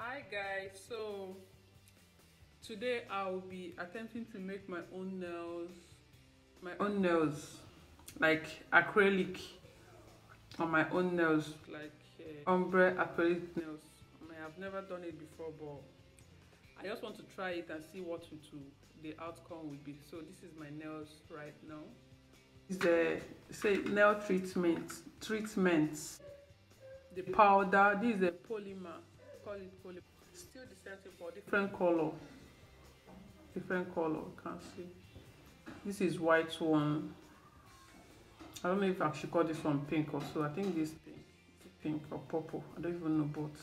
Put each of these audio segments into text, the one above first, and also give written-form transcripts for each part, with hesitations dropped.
Hi guys, so today I'll be attempting to make my own nails like acrylic on my own nails, like ombre acrylic nails. I have never done it before, but I just want to try it and see what the outcome will be. So this is my nails right now. It's the say nail treatments. The powder, this is a polymer, call it polymer. Still the same thing for different color. You can see this is white one. I don't know if I should call this one pink or so. I think this pink or purple, I don't even know, but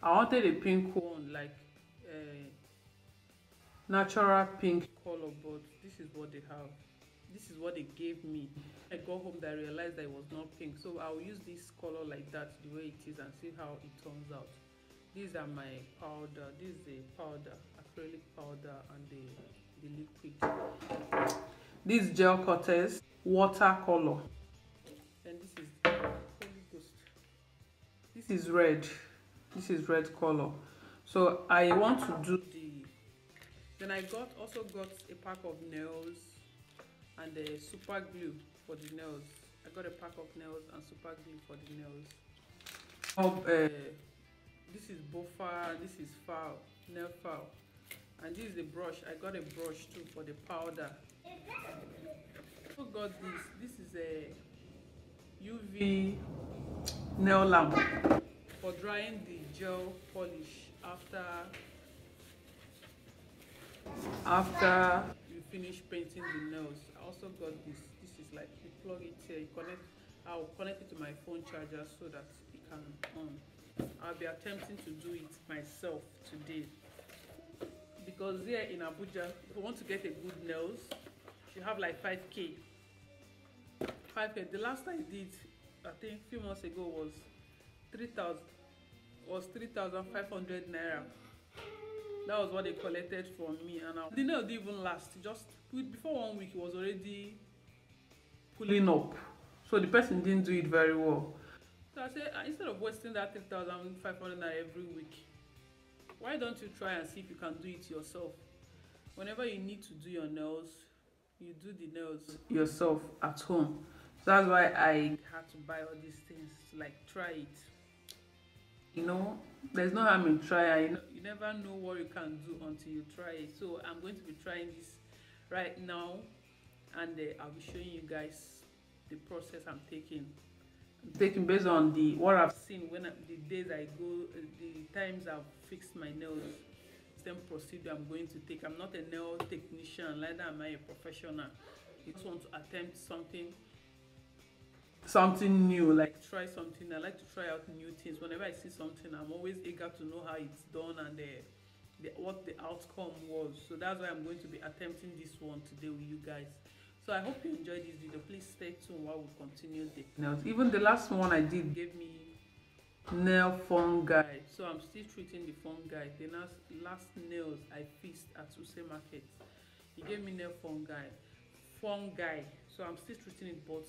I wanted a pink one, like a natural pink color, but this is what they have. This is what they gave me. I got home that I realized that it was not pink, so I'll use this color like that, the way it is, and see how it turns out. These are my powder. This is the powder, acrylic powder, and the liquid. This gel cutters, watercolor. And this is Holy Ghost. This is red. This is red color. So I want to do then I also got a pack of nails and a super glue for the nails. I got a pack of nails and super glue for the nails. This is buffer, this is file, nail file, and this is the brush. I got a brush too for the powder. I got this is a UV nail lamp for drying the gel polish after you finish painting the nails. I also got this is like, you plug it here, I'll connect it to my phone charger so that it can on. I'll be attempting to do it myself today, because here in Abuja, if you want to get a good nails, you have like 5k. The last I did, I think a few months ago, was 3,500 naira. That was what they collected from me, and the nail didn't even last. Just before 1 week, it was already pulling up. So the person didn't do it very well. So I said, instead of wasting that 3,500 naira every week, why don't you try and see if you can do it yourself? Whenever you need to do your nails, you do the nails yourself at home. So that's why I had to buy all these things to like try it. You know, there's no harm in trying. You never know what you can do until you try it. So I'm going to be trying this right now, and I'll be showing you guys the process I'm taking based on what I've seen the days I go, the times I've fixed my nails. Same procedure I'm going to take. I'm not a nail technician, neither am I a professional. I just want to attempt something new, like try something. I like to try out new things. Whenever I see something, I'm always eager to know how it's done and what the outcome was. So that's why I'm going to be attempting this one today with you guys. So I hope you enjoyed this video. Please stay tuned while we continue the nails. Even the last one I did gave me nail fungi, so I'm still treating the fungi. The last nails I fixed at Use Market, he gave me nail fungi, so I'm still treating it, but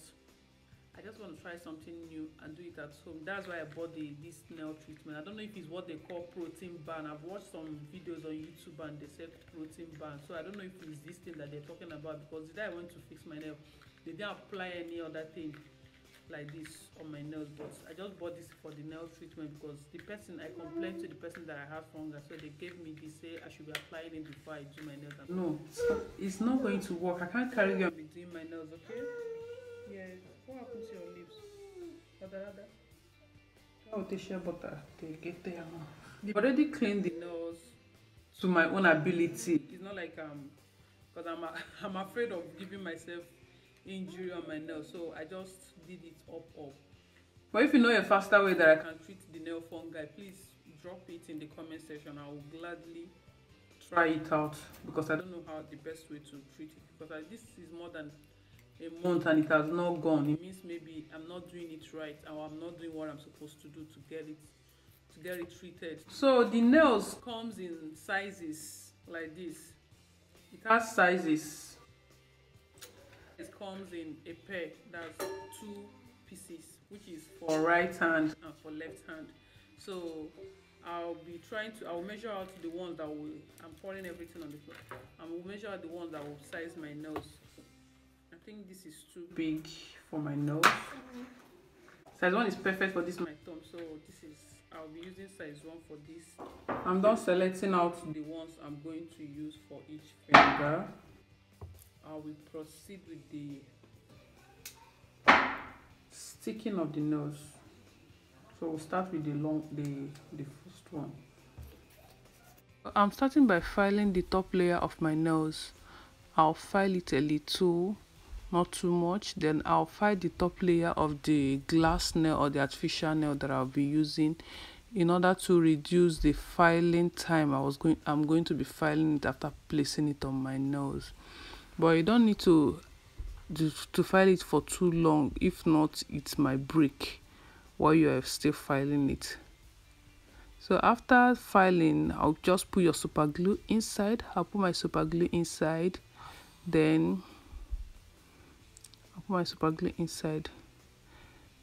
I just want to try something new and do it at home. That's why I bought this nail treatment. I don't know if it's what they call protein ban. I've watched some videos on YouTube and they said protein ban, so I don't know if it's this thing that they're talking about, because the day I went to fix my nail, they didn't apply any other thing like this on my nails. But I just bought this for the nail treatment because I complained to the person that I have fungus, so they gave me this, say I should be applying it before I do my nails. No, it's not going to work. I can't carry on with doing my nails, okay? Yeah. What happens to your lips? Oh, they share butter. They get there. They already cleaned the nails to my own ability. It's not like because I'm afraid of giving myself injury on my nails, so I just did it up. But if you know a faster way that I can treat the nail fungi, please drop it in the comment section. I will gladly try it out, because I don't know how the best way to treat it, because this is more than a month and it has not gone. It means maybe I'm not doing it right, or I'm not doing what I'm supposed to do to get it treated. So the nails comes in sizes like this. It has sizes. It comes in a pair, that's 2 pieces, which is for right hand and for left hand. So I'll measure out the ones that will, I'm pouring everything on the floor. I will measure out the ones that will size my nails. I think this is too big for my nose. Size 1 is perfect for this my thumb, so I'll be using size 1 for this. I'm done selecting out the ones I'm going to use for each finger. I will proceed with the sticking of the nose. So we'll start with the first one. I'm starting by filing the top layer of my nose. I'll file it a little, not too much. Then I'll file the top layer of the glass nail or the artificial nail that I'll be using in order to reduce the filing time. I'm going to be filing it after placing it on my nose. But you don't need to file it for too long. If not, it might break while you are still filing it. So after filing, I'll just put your super glue inside. I'll put my super glue inside. Then I'll put my super glue inside.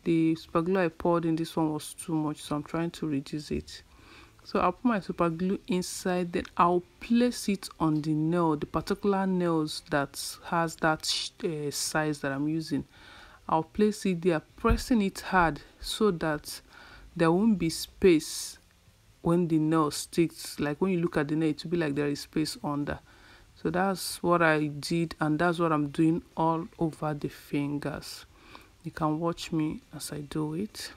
The super glue I poured in this one was too much, so I'm trying to reduce it. So I'll put my super glue inside, then I'll place it on the nail, the particular nails that has that size that I'm using. I'll place it there, pressing it hard so that there won't be space when the nail sticks. Like when you look at the nail, it will be like there is space under. So that's what I did, and that's what I'm doing all over the fingers. You can watch me as I do it.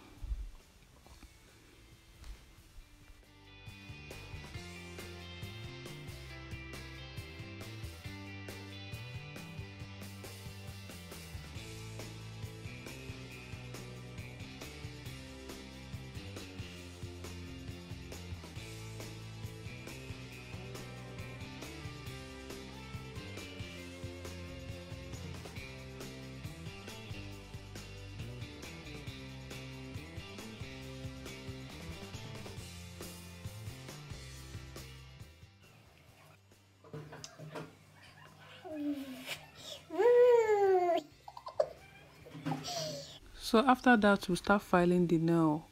So after that, we start filing the nail.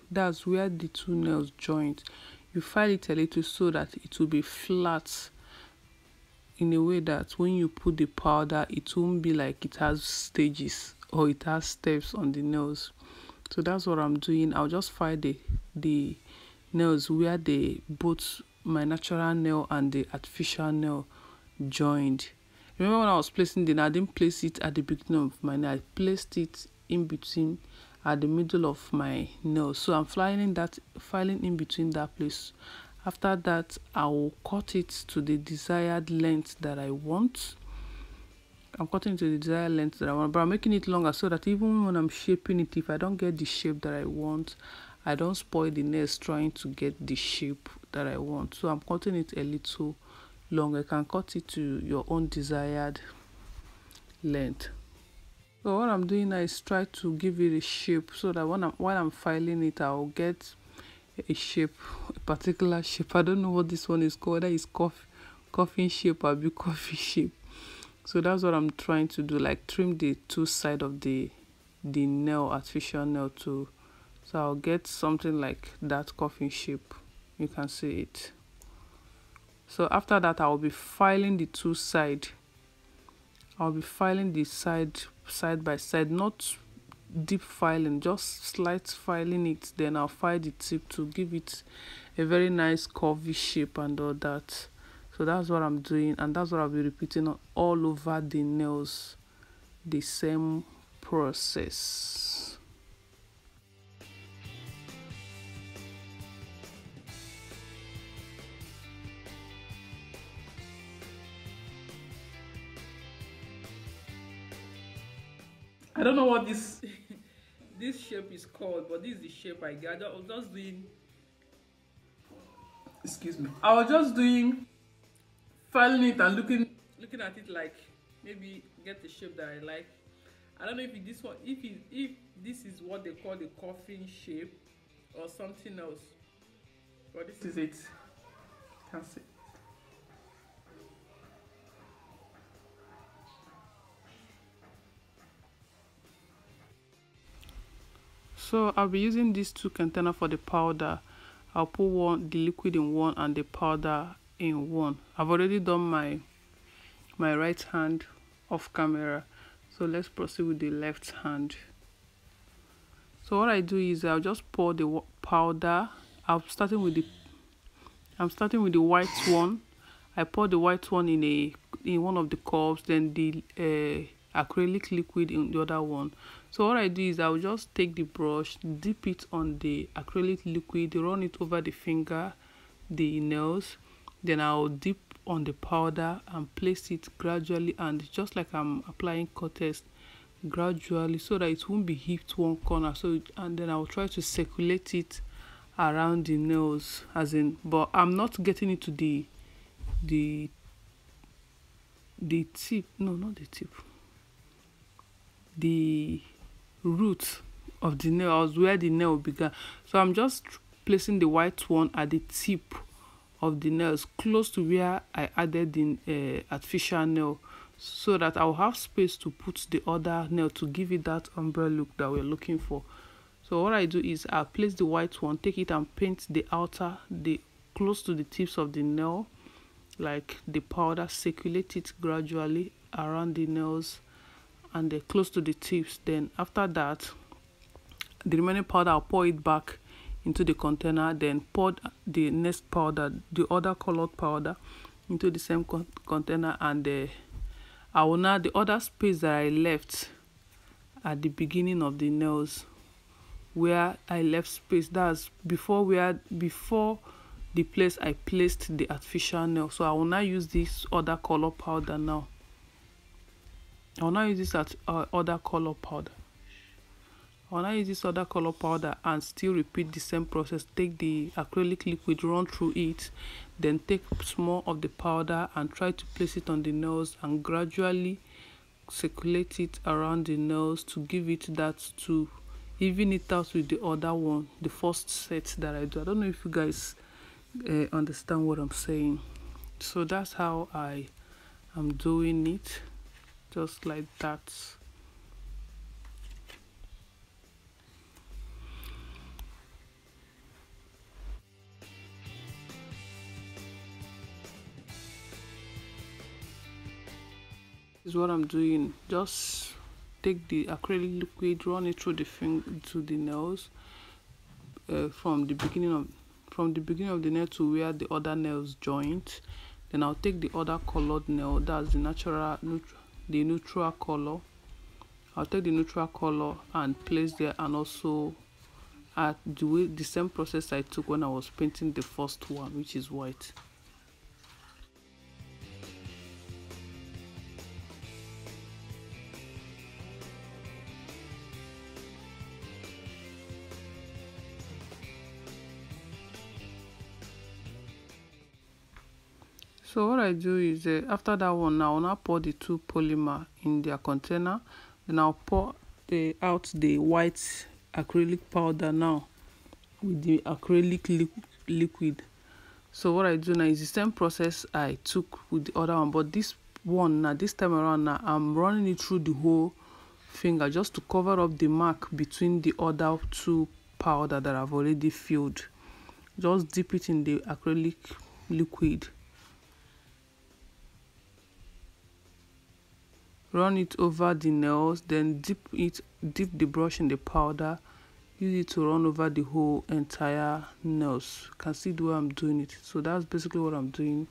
That's where the two nails joint. You file it a little so that it will be flat in a way that when you put the powder, it won't be like it has stages or it has steps on the nails. So that's what I'm doing. I'll just file the nails where both my natural nail and the artificial nail joined. Remember when I was placing the nail, I didn't place it at the beginning of my nail. I placed it in between at the middle of my nail. So I'm filing in between that place. After that, I will cut it to the desired length that I want. I'm cutting to the desired length that I want, but I'm making it longer so that even when I'm shaping it, if I don't get the shape that I want, I don't spoil the nails trying to get the shape that I want. So I'm cutting it a little longer. You can cut it to your own desired length. So what I'm doing now is try to give it a shape so that while I'm filing it, I'll get a shape, a particular shape. I don't know what this one is called, whether it's coffin shape or big coffee shape. So that's what I'm trying to do, like trim the two sides of the nail, artificial nail too. So I'll get something like that coffin shape. You can see it. So after that, I'll be filing the two sides. I'll be filing the side by side, not deep filing, just slight filing it. Then I'll file the tip to give it a very nice curvy shape and all that. So that's what I'm doing, and that's what I'll be repeating all over the nails, the same process. I don't know what this this shape is called, but this is the shape I got. I was just doing, excuse me, I was just doing filing it and looking at it, like maybe get the shape that I like. I don't know if if this is what they call the coffin shape or something else, but this is it. You can see. So I'll be using these two containers for the powder. I'll put the liquid in one and the powder in one. I've already done my right hand off camera, so let's proceed with the left hand. So what I do is I'll just pour the powder. I'm starting with the white one. I pour the white one in one of the cups, then the acrylic liquid in the other one. So what I do is I'll just take the brush, dip it on the acrylic liquid, run it over the finger, the nails, then I'll dip on the powder and place it gradually, and just like I'm applying Cortex, gradually, so that it won't be hit one corner. And then I'll try to circulate it around the nails, but I'm not getting it to the tip, no, not the tip, the root of the nail, where the nail began. So I'm just placing the white one at the tip of the nails, close to where I added the artificial nail, so that I'll have space to put the other nail to give it that umbrella look that we're looking for. So what I do is I place the white one, take it and paint the outer, close to the tips of the nail, like the powder, circulate it gradually around the nails and close to the tips. Then after that, the remaining powder, I'll pour it back into the container, then pour the next powder, the other colored powder, into the same container, and I will now, the other space that I left at the beginning of the nails, where I left space, that's before the place I placed the artificial nail. So I will now use this other color powder now. I will now use this other color powder. I will now use this other color powder and still repeat the same process. Take the acrylic liquid, run through it, then take small of the powder and try to place it on the nails and gradually circulate it around the nails to give it that, to even it out with the other one, the first set that I do. I don't know if you guys understand what I'm saying. So that's how I am doing it, just like that. This is what I'm doing. Just take the acrylic liquid, run it through the finger to the nails, from the beginning of the nail to where the other nails joint. Then I'll take the other colored nail, that's the neutral color. I'll take the neutral color and place there, and also add the same process I took when I was painting the first one, which is white. So what I do is after that one, now I'll now pour the two polymer in their container. Then I'll pour out the white acrylic powder now with the acrylic liquid. So what I do now is the same process I took with the other one, but this one now, this time around now, I'm running it through the whole finger just to cover up the mark between the other two powder that I've already filled. Just dip it in the acrylic liquid, run it over the nails, then dip the brush in the powder, use it to run over the whole entire nails. You can see the way I'm doing it. So that's basically what I'm doing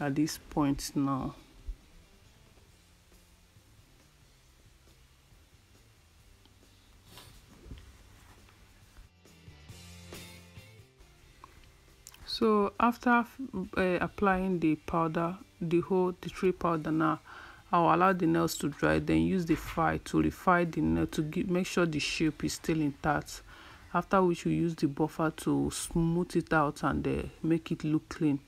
at this point now. So after applying the powder, the three powder, now I'll allow the nails to dry, then use the file to refine the nail to make sure the shape is still intact. After which you use the buffer to smooth it out and make it look clean.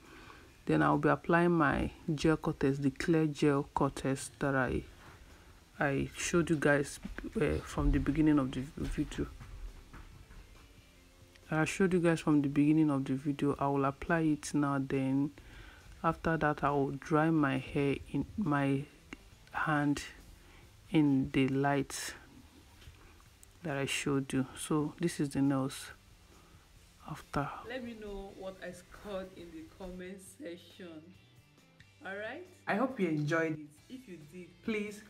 Then I'll be applying my gel Cortex, the clear gel Cortex that I showed you guys from the beginning of the video. I showed you guys from the beginning of the video. I will apply it now. Then after that, I will dry my hair in my hand in the light that I showed you. So this is the nails. after. Let me know what I scored in the comment section. All right, I hope you enjoyed it. If you did, please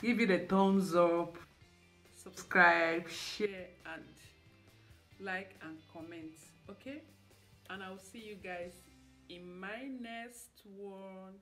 give it a thumbs up, subscribe, share, and like and comment. Okay, and I'll see you guys in my next one.